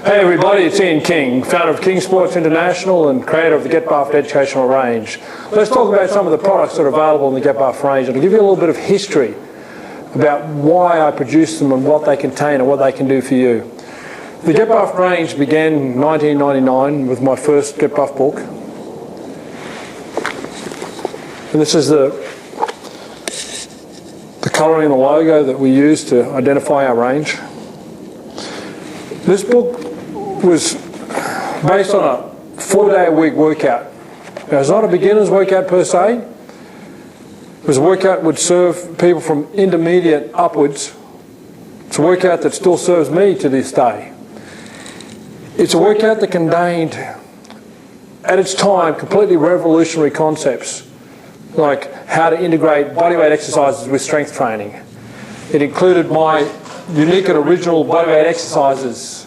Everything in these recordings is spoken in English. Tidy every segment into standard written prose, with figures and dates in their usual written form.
Hey everybody, it's Ian King, founder of King Sports International and creator of the Get Buffed educational range. Let's talk about some of the products that are available in the Get Buffed range, and I'll give you a little bit of history about why I produce them and what they contain and what they can do for you. The Get Buffed range began in 1999 with my first Get Buffed book. And this is the colouring and the logo that we use to identify our range. This book was based on a 4-day-a-week workout. Now, it's not a beginner's workout per se. It was a workout that would serve people from intermediate upwards. It's a workout that still serves me to this day. It's a workout that contained, at its time, completely revolutionary concepts, like how to integrate bodyweight exercises with strength training. It included my unique and original bodyweight exercises,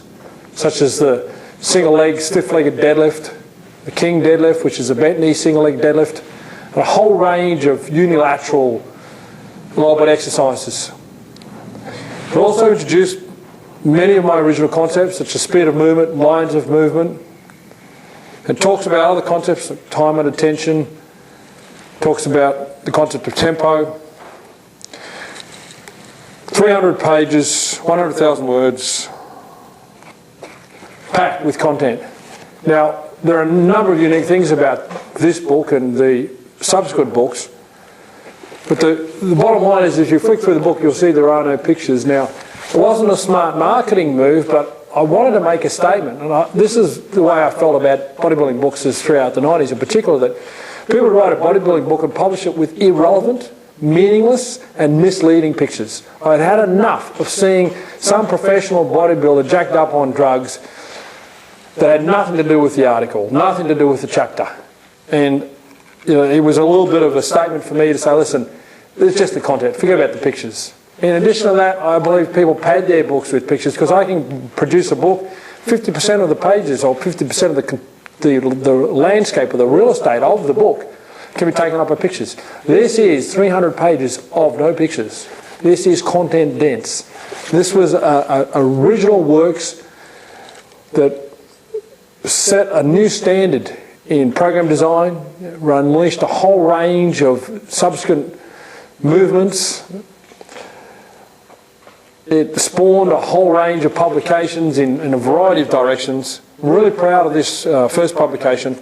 such as the single leg stiff-legged deadlift, the king deadlift, which is a bent knee single leg deadlift, and a whole range of unilateral lower body exercises. It also introduced many of my original concepts, such as speed of movement, lines of movement. It talks about other concepts like time and attention, talks about the concept of tempo. 300 pages, 100,000 words, packed with content. Now, there are a number of unique things about this book and the subsequent books, but the bottom line is, if you flick through the book, you'll see there are no pictures. Now, it wasn't a smart marketing move, but I wanted to make a statement, and this is the way I felt about bodybuilding books throughout the 90s in particular, that people would write a bodybuilding book and publish it with irrelevant, meaningless and misleading pictures. I'd had enough of seeing some professional bodybuilder jacked up on drugs that had nothing to do with the article, nothing to do with the chapter. And it was a little bit of a statement for me to say, listen, it's just the content, forget about the pictures. In addition to that, I believe people pad their books with pictures, because I can produce a book, 50% of the pages or 50% of the landscape or the real estate of the book can be taken up by pictures. This is 300 pages of no pictures. This is content dense. This was original works that set a new standard in program design, unleashed a whole range of subsequent movements. It spawned a whole range of publications in a variety of directions. I'm really proud of this first publication,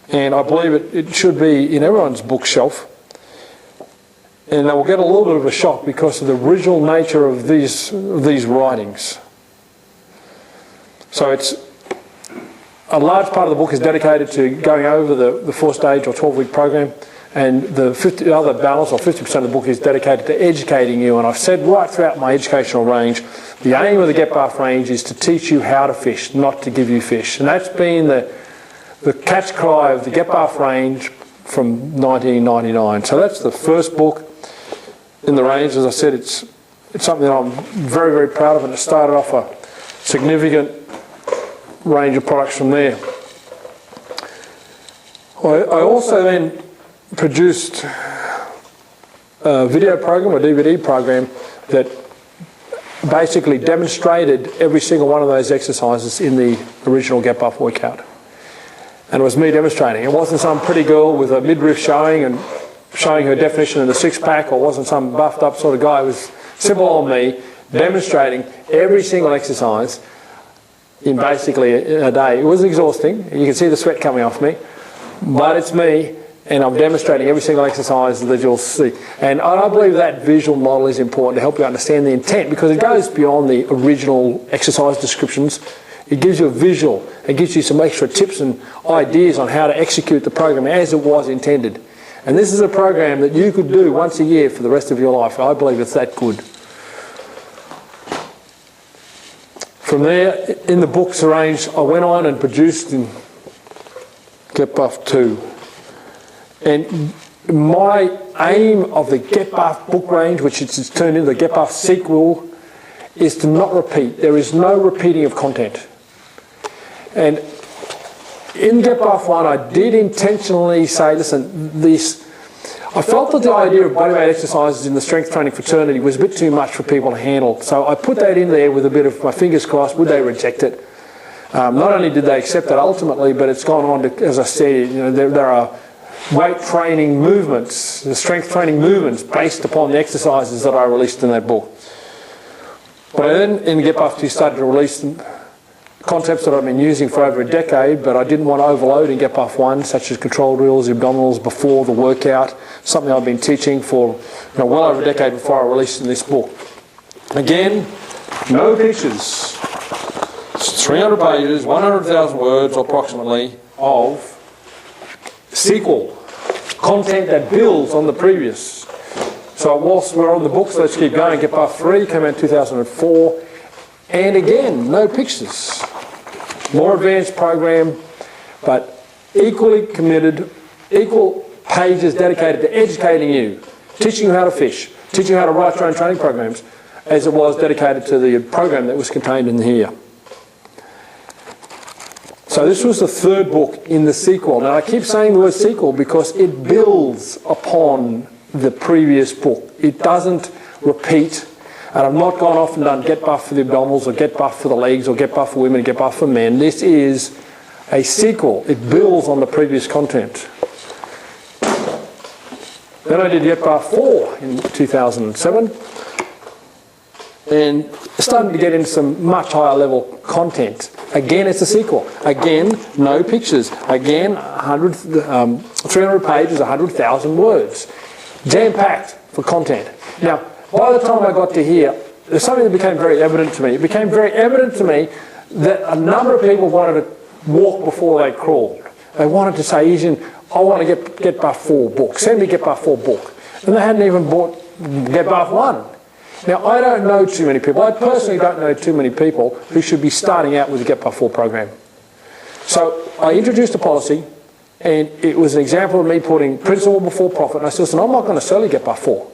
and I believe it should be in everyone's bookshelf. And they will get a little bit of a shock because of the original nature of these writings. So it's a large part of the book is dedicated to going over the 4-stage or 12-week program, and the other balance, or 50% of the book, is dedicated to educating you. And I've said right throughout my educational range, the aim of the Get Buffed range is to teach you how to fish, not to give you fish. And that's been the catch cry of the Get Buffed range from 1999. So that's the first book in the range. As I said, it's something that I'm very, very proud of, and it started off a significant range of products from there. I also then produced a video program, a DVD program, that basically demonstrated every single one of those exercises in the original Get Buffed workout. And it was me demonstrating. It wasn't some pretty girl with a midriff showing and showing her definition in the six-pack, or wasn't some buffed up sort of guy. It was simple old me demonstrating every single exercise in basically a day. It was exhausting. You can see the sweat coming off me, but it's me, and I'm demonstrating every single exercise that you'll see. And I believe that visual model is important to help you understand the intent, because it goes beyond the original exercise descriptions. It gives you a visual. It gives you some extra tips and ideas on how to execute the program as it was intended. And this is a program that you could do once a year for the rest of your life. I believe it's that good. From there, in the books range, I went on and produced in Get Buffed 2. And my aim of the Get Buffed book range, which it's turned into the Get Buffed sequel, is to not repeat. There is no repeating of content. And in Get Buffed 1, I did intentionally say, listen, I felt that the idea of bodyweight exercises in the strength training fraternity was a bit too much for people to handle. So I put that in there with a bit of my fingers crossed, would they reject it? Not only did they accept it ultimately, but it's gone on to, as I said, there are weight training movements, the strength training movements based upon the exercises that I released in that book. But I then, in Get Buff 2, started to release concepts that I've been using for over a decade, but I didn't want to overload in Get Buff 1, such as control drills, abdominals before the workout, something I've been teaching for well over a decade before I released in this book. Again, no pictures. It's 300 pages, 100,000 words approximately of sequel, content that builds on the previous. So whilst we're on the books, let's keep going. Get Buff 3 came out in 2004, and again, no pictures. More advanced program, but equally committed, equal pages dedicated to educating you, teaching you how to fish, teaching you how to write your own training programs, as it was dedicated to the program that was contained in here. So this was the third book in the sequel. Now I keep saying the word sequel because it builds upon the previous book. It doesn't repeat. And I've not gone off and done Get Buff for the abdominals or Get Buff for the legs or Get Buff for women and Get Buff for men. This is a sequel. It builds on the previous content. Then I did Get Buff 4 in 2007. And starting to get into some much higher level content. Again, it's a sequel. Again, no pictures. Again, 300 pages, 100,000 words. Jam-packed for content. Now, by the time I got to here, there's something that became very evident to me. It became very evident to me that a number of people wanted to walk before they crawled. They wanted to say, Ian, I want to get Buff 4 book. Send me Get Buff 4 book. And they hadn't even bought Get Buff 1. Now, I don't know too many people. I personally don't know too many people who should be starting out with the Get Buff 4 program. So I introduced a policy, and it was an example of me putting principle before profit. And I said, listen, I'm not going to sell you Get Buff 4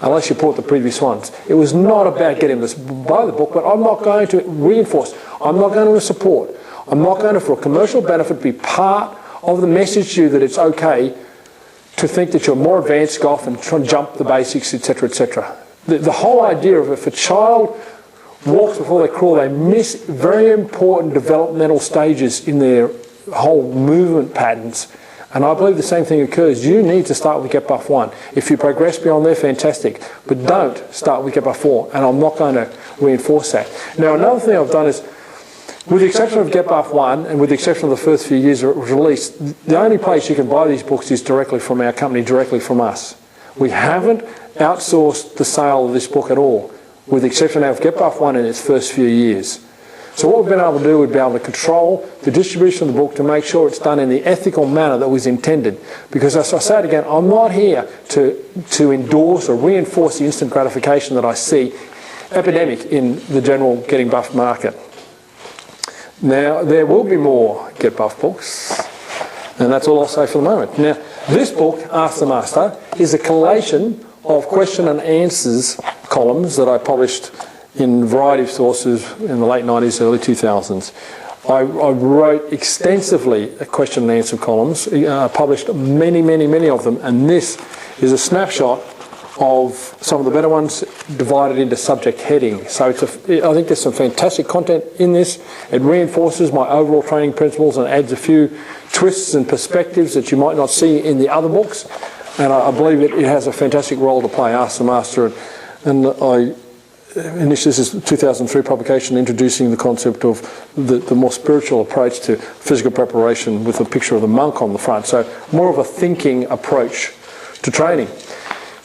unless you bought the previous ones. It was not about getting them to buy the book, but I'm not going to reinforce. I'm not going to support. I'm not going to, for a commercial benefit, be part of the message to you that it's okay to think that you're more advanced, go off and try and jump the basics, etc., etc. The whole idea of if a child walks before they crawl, they miss very important developmental stages in their whole movement patterns. And I believe the same thing occurs. You need to start with Get Buff 1. If you progress beyond there, fantastic. But don't start with Get Buff 4. And I'm not going to reinforce that. Now, another thing I've done is, with the exception of Get Buff 1, and with the exception of the first few years it was released, the only place you can buy these books is directly from our company, directly from us. We haven't outsourced the sale of this book at all, with the exception of Get Buff 1 in its first few years. So what we've been able to do, we've been able to control the distribution of the book to make sure it's done in the ethical manner that was intended. Because as I say it again, I'm not here to endorse or reinforce the instant gratification that I see epidemic in the general getting buff market. Now, there will be more Get Buff books, and that's all I'll say for the moment. Now, this book, Ask the Master, is a collation of question and answers columns that I published in a variety of sources in the late 90s, early 2000s. I wrote extensively question and answer columns, published many of them, and this is a snapshot of some of the better ones divided into subject headings. So I think there's some fantastic content in this. It reinforces my overall training principles and adds a few twists and perspectives that you might not see in the other books. And I believe it has a fantastic role to play, Ask the Master. And this is a 2003 publication introducing the concept of the more spiritual approach to physical preparation with a picture of the monk on the front. So more of a thinking approach to training.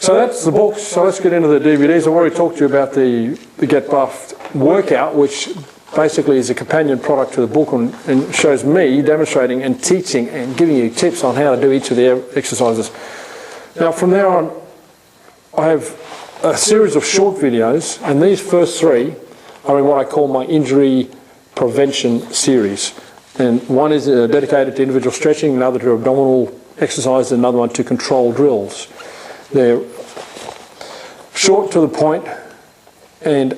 So that's the books. So let's get into the DVDs. I've already talked to you about the Get Buffed workout, which basically is a companion product to the book and shows me demonstrating and teaching and giving you tips on how to do each of the exercises. Now from there on, I have a series of short videos, and these first three are in what I call my injury prevention series. And one is dedicated to individual stretching, another to abdominal exercises, another one to control drills. They're short to the point and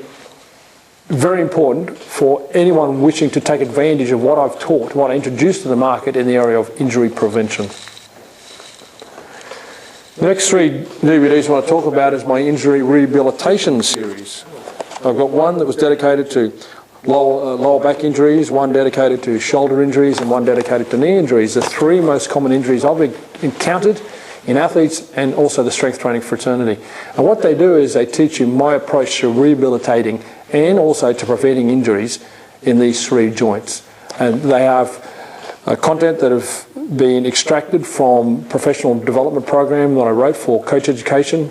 very important for anyone wishing to take advantage of what I've taught, what I introduced to the market in the area of injury prevention. The next three DVDs I want to talk about is my injury rehabilitation series. I've got one that was dedicated to lower back injuries, one dedicated to shoulder injuries and one dedicated to knee injuries. The three most common injuries I've encountered in athletes and also the strength training fraternity. And what they do is they teach you my approach to rehabilitating and also to preventing injuries in these three joints. And they have content that have been extracted from professional development program that I wrote for Coach Education,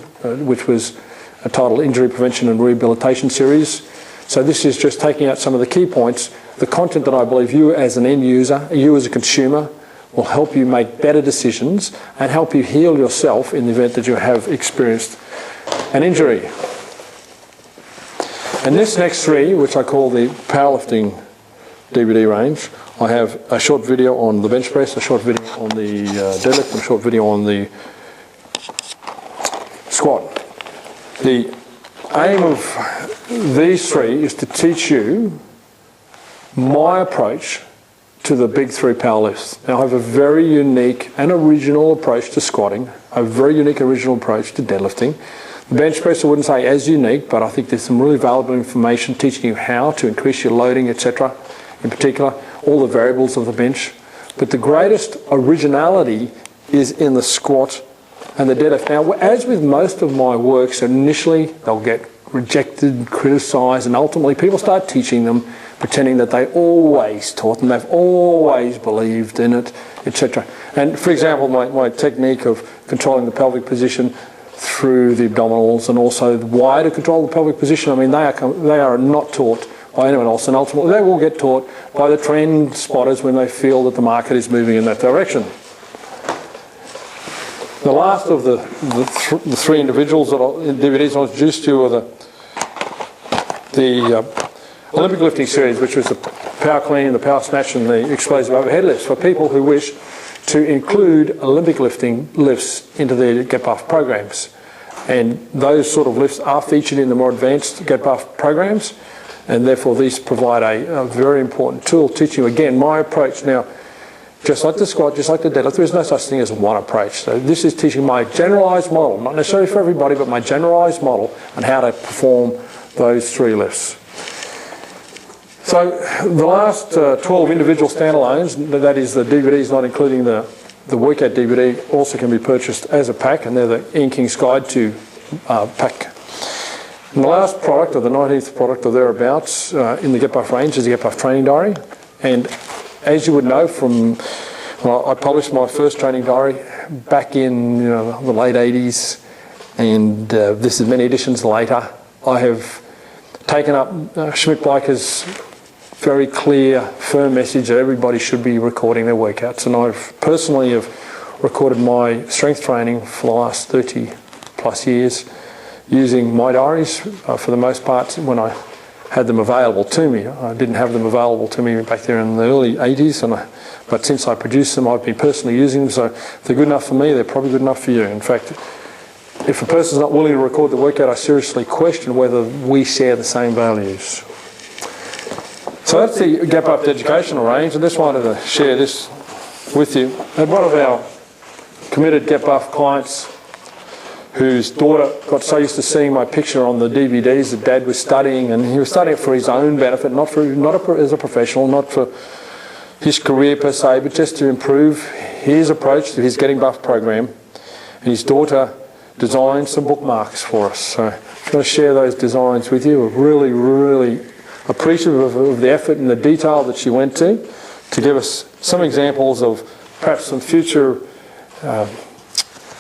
which was titled Injury Prevention and Rehabilitation Series. So this is just taking out some of the key points, the content that I believe you as an end user, you as a consumer, will help you make better decisions and help you heal yourself in the event that you have experienced an injury. And this next three, which I call the powerlifting DVD range, I have a short video on the bench press, a short video on the deadlift, and a short video on the squat. The aim of these three is to teach you my approach to the big three power lifts. Now I have a very unique and original approach to squatting, a very unique original approach to deadlifting. The bench press I wouldn't say as unique, but I think there's some really valuable information teaching you how to increase your loading, etc. In particular, all the variables of the bench. But the greatest originality is in the squat and the deadlift. Now, as with most of my works, initially they'll get rejected, criticised, and ultimately people start teaching them, pretending that they always taught them, they've always believed in it, etc. And for example, my technique of controlling the pelvic position through the abdominals and also why to control the pelvic position, I mean, they are not taught by anyone else, and ultimately they will get taught by the trend spotters when they feel that the market is moving in that direction. The last of the three individuals in DVDs I introduced to are the Olympic lifting series, which was the power clean, the power snatch and the explosive overhead lifts for people who wish to include Olympic lifting lifts into their Get Buff programs. And those sort of lifts are featured in the more advanced Get Buff programs, and therefore these provide a very important tool teaching you, again, my approach. Now, just like the squat, just like the deadlift, there is no such thing as one approach. So this is teaching my generalised model, not necessarily for everybody, but my generalised model on how to perform those three lifts. So the last 12 individual standalones, that is the DVDs not including the workout DVD, also can be purchased as a pack, and they're the Ian King's Guide to pack. And the last product, or the 19th product or thereabouts, in the Get Buff range is the Get Buff Training Diary. And as you would know from, well, I published my first training diary back in the late 80s, and this is many editions later. I have taken up Schmidt-Bleicher's very clear, firm message that everybody should be recording their workouts, and I've personally have recorded my strength training for the last 30 plus years using my diaries for the most part when I had them available to me. I didn't have them available to me back there in the early 80s, but since I produced them I've been personally using them, so if they're good enough for me, they're probably good enough for you. In fact, if a person's not willing to record the workout, I seriously question whether we share the same values. So that's the Get Buff educational range, and just wanted to share this with you. And one of our committed Get Buff clients, whose daughter got so used to seeing my picture on the DVDs that Dad was studying, and he was studying it for his own benefit, not as a professional, not for his career per se, but just to improve his approach to his Getting Buff program. And his daughter designed some bookmarks for us. So I'm going to share those designs with you. We're really, really appreciative of the effort and the detail that she went to give us some examples of perhaps some future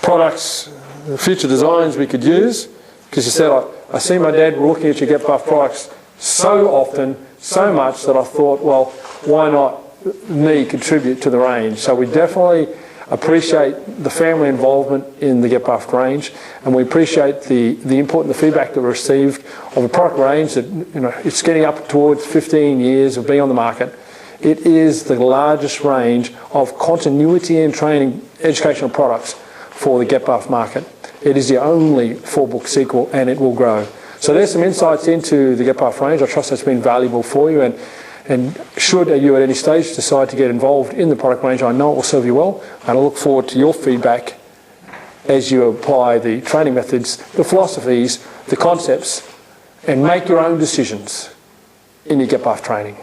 products, future designs we could use. Because she said, I see my dad looking at your Get Buff products so often, so much, that I thought, well, why not me contribute to the range? So we definitely appreciate the family involvement in the Get Buff range, and we appreciate the input and the feedback that we received of a product range that, it's getting up towards 15 years of being on the market. It is the largest range of continuity and training educational products for the Get Buff market. It is the only 4-book sequel, and it will grow. So there's some insights into the Get Buff range. I trust that's been valuable for you, and should you at any stage decide to get involved in the product range, I know it will serve you well, and I look forward to your feedback as you apply the training methods, the philosophies, the concepts, and make your own decisions in your get buff training.